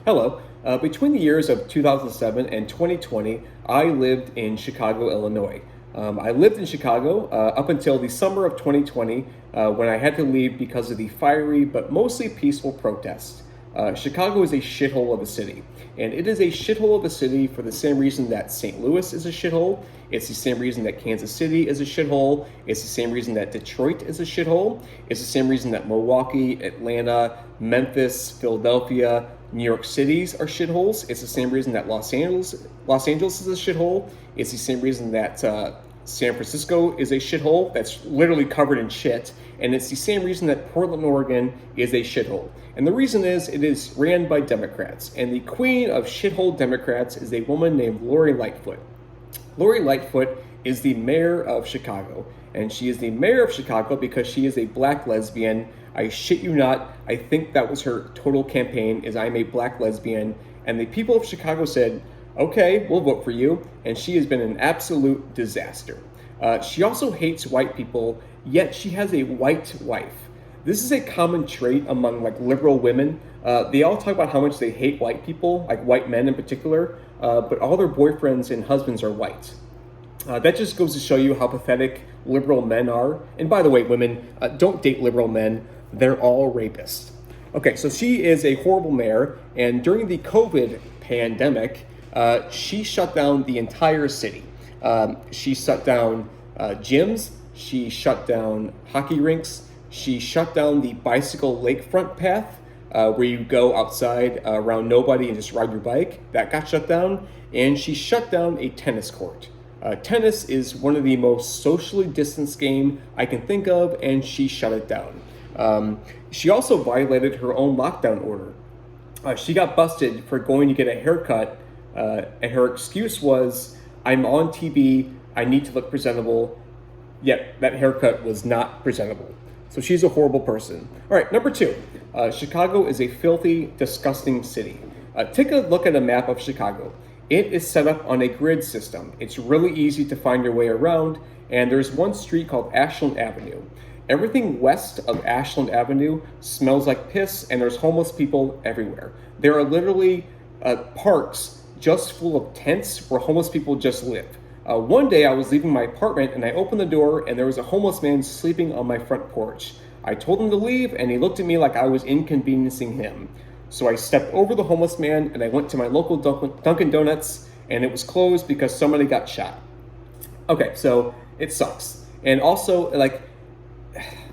Hello. Between the years of 2007 and 2020, I lived in Chicago, Illinois. I lived in Chicago up until the summer of 2020 when I had to leave because of the fiery but mostly peaceful protests. Chicago is a shithole of a city, and it is a shithole of a city for the same reason that St. Louis is a shithole. It's the same reason that Kansas City is a shithole. It's the same reason that Detroit is a shithole. It's the same reason that Milwaukee, Atlanta, Memphis, Philadelphia, New York Cities are shitholes. It's the same reason that Los Angeles is a shithole. It's the same reason that San Francisco is a shithole that's literally covered in shit. And it's the same reason that Portland, Oregon is a shithole. And the reason is it is ran by Democrats. And the queen of shithole Democrats is a woman named Lori Lightfoot. Lori Lightfoot is the mayor of Chicago. And she is the mayor of Chicago because she is a black lesbian. I shit you not, I think that was her total campaign, is I'm a black lesbian. And the people of Chicago said, okay, we'll vote for you. And she has been an absolute disaster. She also hates white people, yet she has a white wife. This is a common trait among like liberal women. They all talk about how much they hate white people, like white men in particular, but all their boyfriends and husbands are white. That just goes to show you how pathetic liberal men are. And by the way, women, don't date liberal men. They're all rapists. Okay, so she is a horrible mayor, and during the COVID pandemic, she shut down the entire city. She shut down gyms, she shut down hockey rinks, she shut down the bicycle lakefront path, where you go outside around nobody and just ride your bike. That got shut down, and she shut down a tennis court. Tennis is one of the most socially distanced game I can think of, and she shut it down. She also violated her own lockdown order. She got busted for going to get a haircut, and her excuse was, I'm on TV, I need to look presentable, yet that haircut was not presentable. So she's a horrible person. All right, number two, Chicago is a filthy, disgusting city. Take a look at a map of Chicago. It is set up on a grid system. It's really easy to find your way around, and there's one street called Ashland Avenue. Everything west of Ashland Avenue smells like piss, and there's homeless people everywhere. There are literally parks just full of tents where homeless people just live. One day I was leaving my apartment and I opened the door and there was a homeless man sleeping on my front porch. I told him to leave and he looked at me like I was inconveniencing him. So I stepped over the homeless man and I went to my local Dunkin' Donuts, and it was closed because somebody got shot. Okay, so it sucks. And also, like,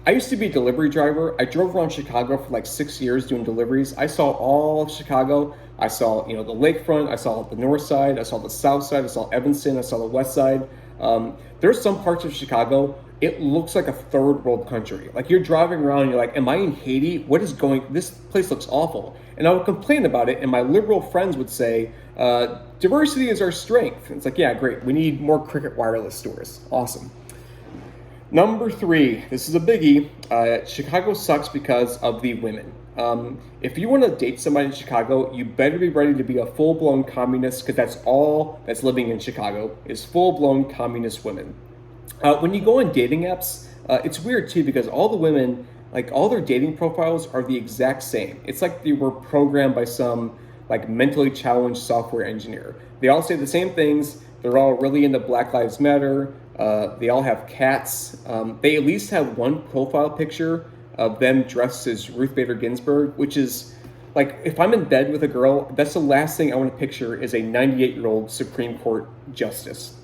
I used to be a delivery driver. I drove around Chicago for like 6 years doing deliveries. I saw all of Chicago. I saw, the lakefront. I saw the north side. I saw the south side. I saw Evanston. I saw the west side. There's some parts of Chicago, it looks like a third world country. Like you're driving around and you're like, am I in Haiti? This place looks awful. And I would complain about it, and my liberal friends would say, diversity is our strength. And it's like, yeah, great. We need more Cricket Wireless stores. Awesome. Number three, this is a biggie. Chicago sucks because of the women. If you want to date somebody in Chicago, you better be ready to be a full-blown communist, because that's all that's living in Chicago is full-blown communist women. When you go on dating apps, it's weird too, because all the women, like all their dating profiles are the exact same. It's like they were programmed by some like mentally challenged software engineer. They all say the same things. They're all really into Black Lives Matter. They all have cats. They at least have one profile picture of them dressed as Ruth Bader Ginsburg, which is like, if I'm in bed with a girl, that's the last thing I want to picture is a 98-year-old Supreme Court justice.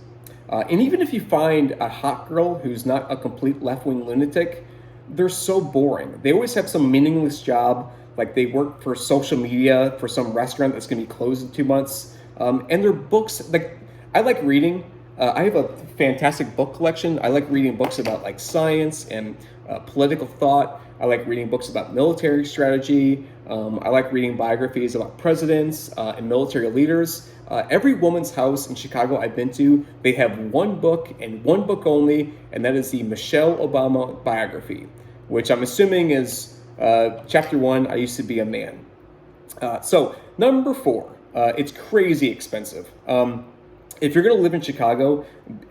And even if you find a hot girl who's not a complete left-wing lunatic, they're so boring. They always have some meaningless job, like they work for social media for some restaurant that's going to be closed in 2 months. And their books, like, I like reading. I have a fantastic book collection. I like reading books about like science and political thought. I like reading books about military strategy. I like reading biographies about presidents and military leaders. Every woman's house in Chicago I've been to, they have one book and one book only, and that is the Michelle Obama biography, which I'm assuming is chapter 1, I used to be a man. So number 4, it's crazy expensive. If you're going to live in Chicago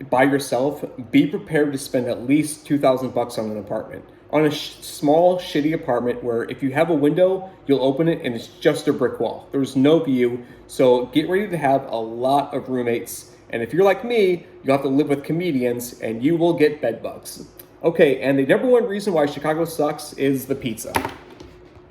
by yourself, be prepared to spend at least $2,000 on an apartment. on a small, shitty apartment where if you have a window, you'll open it and it's just a brick wall. There's no view. So get ready to have a lot of roommates. And if you're like me, you'll have to live with comedians and you will get bed bugs. Okay, and the number one reason why Chicago sucks is the pizza.